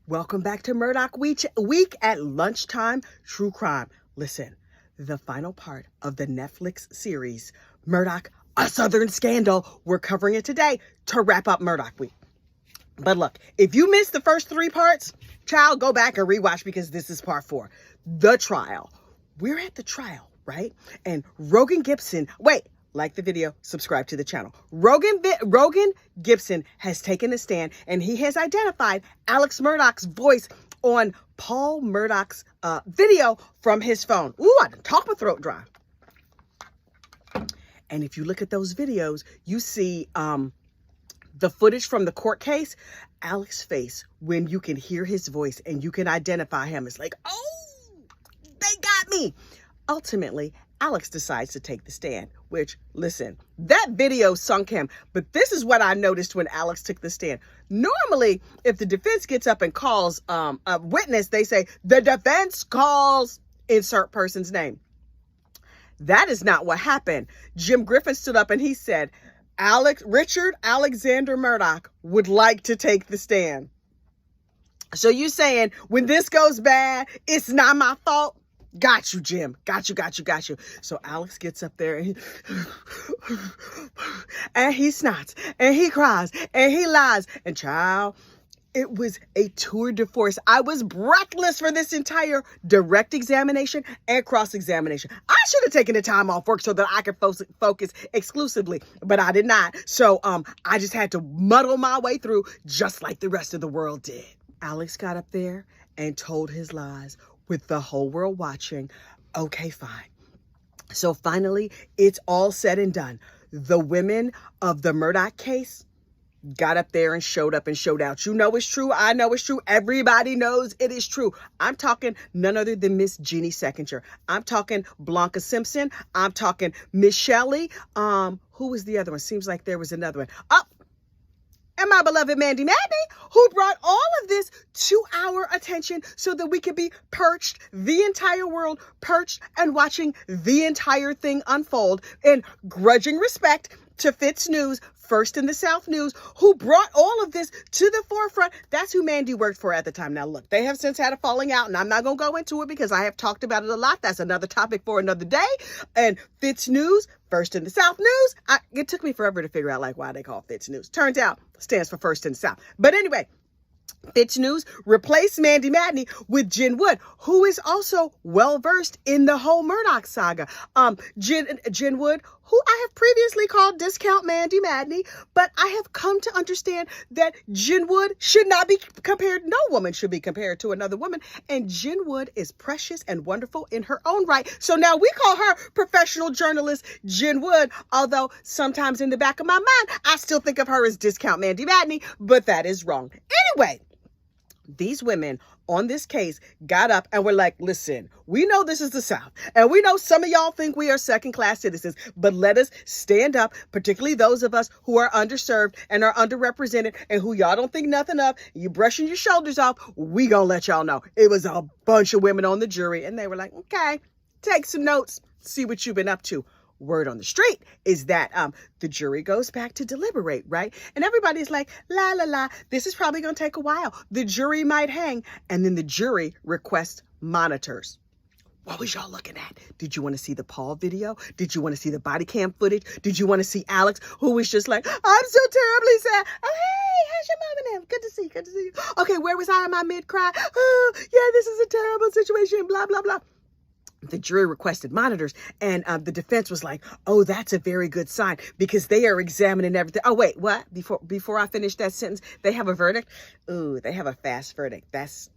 Welcome back to Murdaugh Week at Lunchtime True Crime. Listen, the final part of the Netflix series, Murdaugh, A Southern Scandal. We're covering it today to wrap up Murdaugh Week. But look, if you missed the first three parts, child, go back and rewatch because this is part 4. The trial. We're at the trial, right? And Rogan Gibson, like the video, subscribe to the channel. Rogan Gibson has taken a stand and he has identified Alex Murdaugh's voice on Paul Murdaugh's video from his phone. Ooh, I done talk my throat dry. And if you look at those videos, you see the footage from the court case, Alex's face, when you can hear his voice and you can identify him. It's like, oh, they got me. Ultimately, Alex decides to take the stand, which, listen, that video sunk him. But this is what I noticed when Alex took the stand. Normally, if the defense gets up and calls a witness, they say, the defense calls insert person's name. That is not what happened. Jim Griffin stood up and he said, Richard Alexander Murdaugh would like to take the stand. So you saying when this goes bad, it's not my fault? Got you, Jim. Got you. So Alex gets up there and he snots and he cries and he lies. And child, it was a tour de force. I was breathless for this entire direct examination and cross-examination. I should have taken the time off work so that I could focus exclusively, but I did not. So I just had to muddle my way through just like the rest of the world did. Alex got up there and told his lies with the whole world watching. Okay, fine. So finally, it's all said and done. The women of the Murdaugh case got up there and showed up and showed out. You know it's true. I know it's true. Everybody knows it is true. I'm talking none other than Miss Jeannie Seckinger. I'm talking Blanca Simpson. I'm talking Miss Shelley. Who was the other one? Seems like there was another one. And my beloved Mandy Madney, who brought all of this to our attention so that we could be perched, the entire world perched and watching the entire thing unfold in grudging respect to Fitz News, First in the South News, who brought all of this to the forefront. That's who Mandy worked for at the time. Now, look, they have since had a falling out, and I'm not going to go into it because I have talked about it a lot. That's another topic for another day. And Fitz News, First in the South News, it took me forever to figure out why they call Fitz News. Turns out, stands for First in the South. But anyway, Fitz News replaced Mandy Madney with Jen Wood, who is also well-versed in the whole Murdaugh saga. Jen Wood, who I have previously called Discount Mandy Madney, but I have come to understand that Jen Wood should not be compared. No woman should be compared to another woman. And Jen Wood is precious and wonderful in her own right. So now we call her professional journalist Jen Wood, although sometimes in the back of my mind, I still think of her as Discount Mandy Madney, but that is wrong. Anyway, these women on this case got up and were like, listen, we know this is the South, and we know some of y'all think we are second-class citizens, but let us stand up, particularly those of us who are underserved and are underrepresented and who y'all don't think nothing of. You brushing your shoulders off, we gonna let y'all know. It was a bunch of women on the jury, and they were like, okay, take some notes, see what you've been up to. Word on the street is that the jury goes back to deliberate, right? And everybody's like, la, la, la, this is probably going to take a while. The jury might hang. And then the jury requests monitors. What was y'all looking at? Did you want to see the Paul video? Did you want to see the body cam footage? Did you want to see Alex, who was just like, I'm so terribly sad. Oh, hey, how's your mom and them? Good to see you. Okay, where was I in my mid-cry? Oh, yeah, this is a terrible situation, blah, blah, blah. The jury requested monitors, and the defense was like, oh, that's a very good sign because they are examining everything. Oh, wait, what? Before I finish that sentence, they have a verdict? Ooh, they have a fast verdict. That's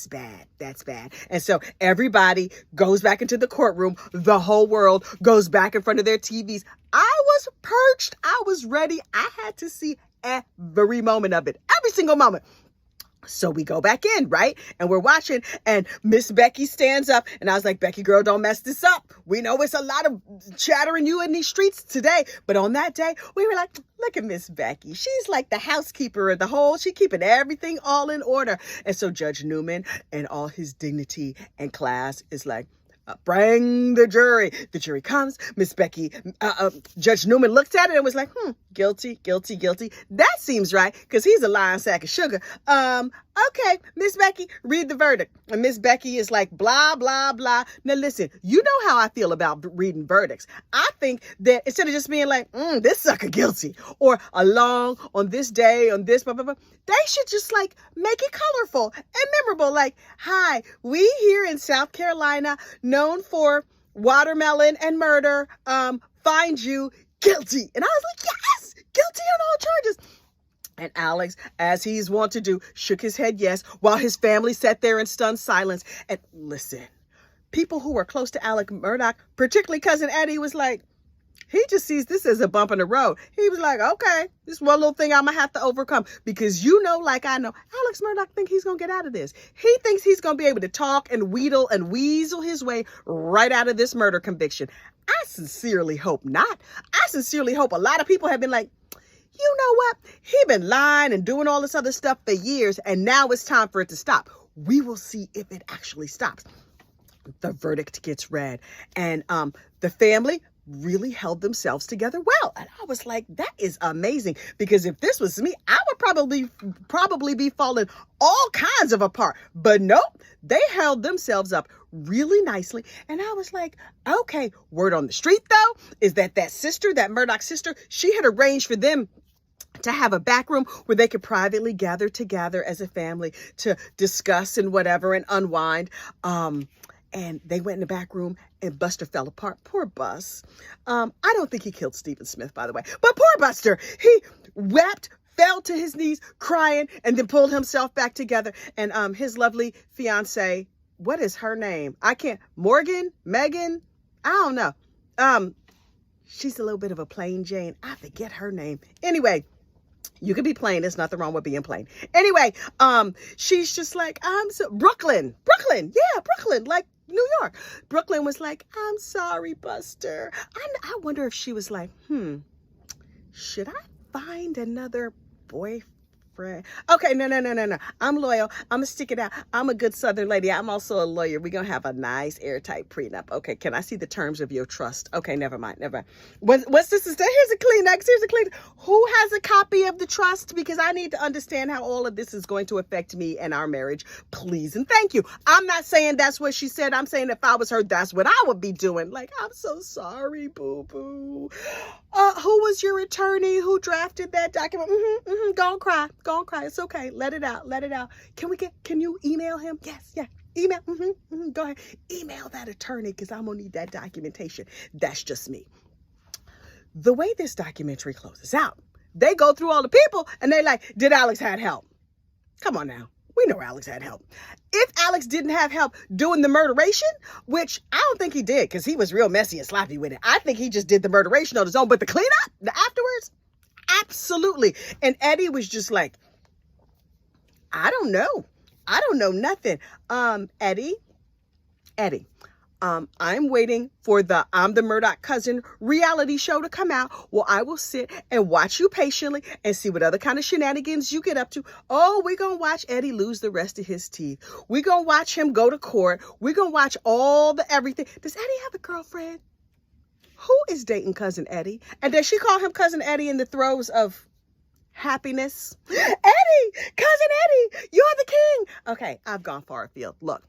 bad. That's bad. And so everybody goes back into the courtroom. The whole world goes back in front of their TVs. I was perched. I was ready. I had to see every moment of it, every single moment. So we go back in, right? And we're watching, and Miss Becky stands up, and I was like, Becky, girl, don't mess this up. We know it's a lot of chattering you in these streets today. But on that day, we were like, look at Miss Becky. She's like the housekeeper of the whole. She keeping everything all in order. And so Judge Newman, and all his dignity and class, is like, bring the jury. The jury comes. Miss Becky, Judge Newman looked at it and was like, guilty. That seems right, because he's a lying sack of sugar. Okay, Miss Becky, read the verdict. And Miss Becky is like, blah, blah, blah. Now listen, you know how I feel about reading verdicts. I think that instead of just being like, this sucker guilty, or along on this day, on this, blah, blah, blah, they should just like make it colorful and memorable. Like, hi, we here in South Carolina, known for watermelon and murder, find you guilty. And I was like, yes, guilty on all charges. And Alex, as he's wont to do, shook his head yes, while his family sat there in stunned silence. And listen, people who were close to Alex Murdaugh, particularly Cousin Eddie, was like, he just sees this as a bump in the road. He was like, okay, this one little thing I'm going to have to overcome. Because you know, like I know, Alex Murdaugh thinks he's going to get out of this. He thinks he's going to be able to talk and wheedle and weasel his way right out of this murder conviction. I sincerely hope not. I sincerely hope a lot of people have been like, you know what? He been lying and doing all this other stuff for years, and now it's time for it to stop. We will see if it actually stops. The verdict gets read, and the family really held themselves together well. And I was like, that is amazing, because if this was me, I would probably be falling all kinds of apart. But nope, they held themselves up really nicely. And I was like, okay, word on the street though, is that sister, that Murdaugh sister, she had arranged for them to have a back room where they could privately gather together as a family to discuss and whatever and unwind. And they went in the back room and Buster fell apart. Poor Bus. I don't think he killed Stephen Smith, by the way, but poor Buster, he wept, fell to his knees crying, and then pulled himself back together. And his lovely fiance, what is her name? Megan? I don't know. She's a little bit of a plain Jane. I forget her name. Anyway, you can be plain. There's nothing wrong with being plain. Anyway, she's just like, Brooklyn, like New York. Brooklyn was like, I'm sorry, Buster. I wonder if she was like, should I find another boyfriend? Okay, no. I'm loyal. I'm going to stick it out. I'm a good Southern lady. I'm also a lawyer. We're going to have a nice airtight prenup. Okay, can I see the terms of your trust? Okay, never mind. What's this? Here's a Kleenex. Who has a copy of the trust? Because I need to understand how all of this is going to affect me and our marriage. Please and thank you. I'm not saying that's what she said. I'm saying if I was her, that's what I would be doing. Like, I'm so sorry, boo-boo. Who was your attorney? Who drafted that document? Go and cry. It's okay. Let it out. Can you email him? Yes. Email. Go ahead. Email that attorney, because I'm going to need that documentation. That's just me. The way this documentary closes out, they go through all the people and they like, did Alex had help? Come on now. We know Alex had help. If Alex didn't have help doing the murderation, which I don't think he did, because he was real messy and sloppy with it. I think he just did the murderation on his own. But the cleanup, the afterwards, absolutely. And Eddie was just like, I don't know nothing. Eddie, I'm waiting for the I'm the Murdaugh cousin reality show to come out. Well, I will sit and watch you patiently and see what other kind of shenanigans you get up to. Oh, we're going to watch Eddie lose the rest of his teeth. We're going to watch him go to court. We're going to watch all the everything. Does Eddie have a girlfriend? Who is dating Cousin Eddie? And does she call him Cousin Eddie in the throes of happiness? Eddie, Cousin Eddie, you're the king. Okay, I've gone far afield. Look,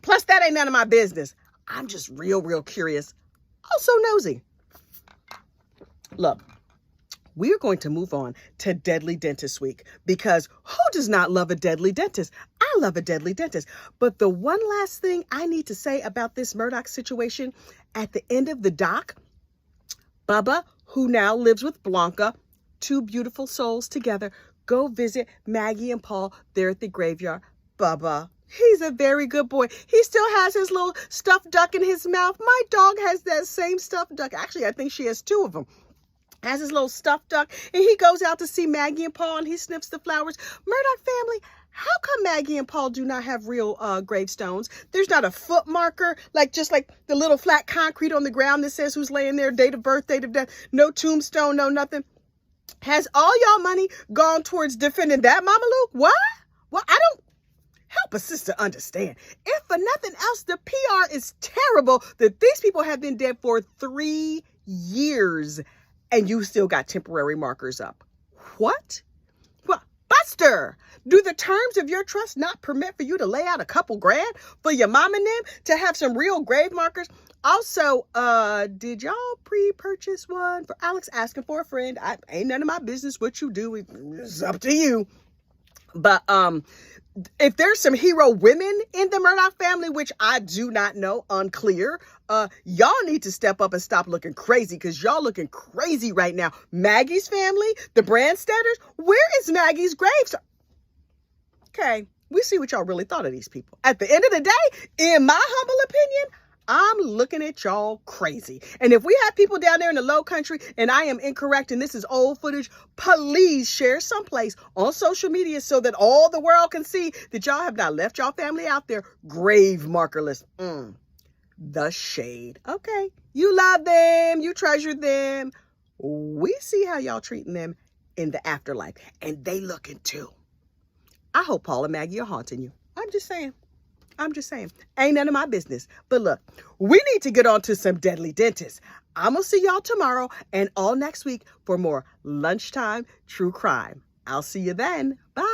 plus that ain't none of my business. I'm just real curious. Also nosy. Look, we're going to move on to Deadly Dentist Week, because who does not love a deadly dentist? I love a deadly dentist. But the one last thing I need to say about this Murdaugh situation, at the end of the doc, Bubba, who now lives with Blanca, two beautiful souls together, go visit Maggie and Paul there at the graveyard. Bubba, he's a very good boy. He still has his little stuffed duck in his mouth. My dog has that same stuffed duck. Actually, I think she has two of them. Has his little stuffed duck, and he goes out to see Maggie and Paul, and he sniffs the flowers. Murdaugh family, how come Maggie and Paul do not have real gravestones? There's not a foot marker, just like the little flat concrete on the ground that says who's laying there, date of birth, date of death, no tombstone, no nothing. Has all y'all money gone towards defending that, Mama Luke? What? Well, I don't help a sister understand. If for nothing else, the PR is terrible that these people have been dead for 3 years and you still got temporary markers up. What? Well, Bus Pastor, do the terms of your trust not permit for you to lay out a couple grand for your mom and them to have some real grave markers? Also, did y'all pre-purchase one for Alex asking for a friend? Ain't none of my business what you do. It's up to you. But if there's some hero women in the Murdaugh family, which I do not know, unclear, y'all need to step up and stop looking crazy, because y'all looking crazy right now. Maggie's family, the Brandstetters, where is Maggie's grave? Okay, we see what y'all really thought of these people. At the end of the day, in my humble opinion, I'm looking at y'all crazy. And if we have people down there in the low country and I am incorrect and this is old footage, please share someplace on social media so that all the world can see that y'all have not left y'all family out there grave markerless. The shade. Okay, you love them, you treasure them. We see how y'all treating them in the afterlife, and they looking too. I hope Paul and Maggie are haunting you. I'm just saying. Ain't none of my business. But look, we need to get on to some deadly dentists. I'm going to see y'all tomorrow and all next week for more lunchtime true crime. I'll see you then. Bye.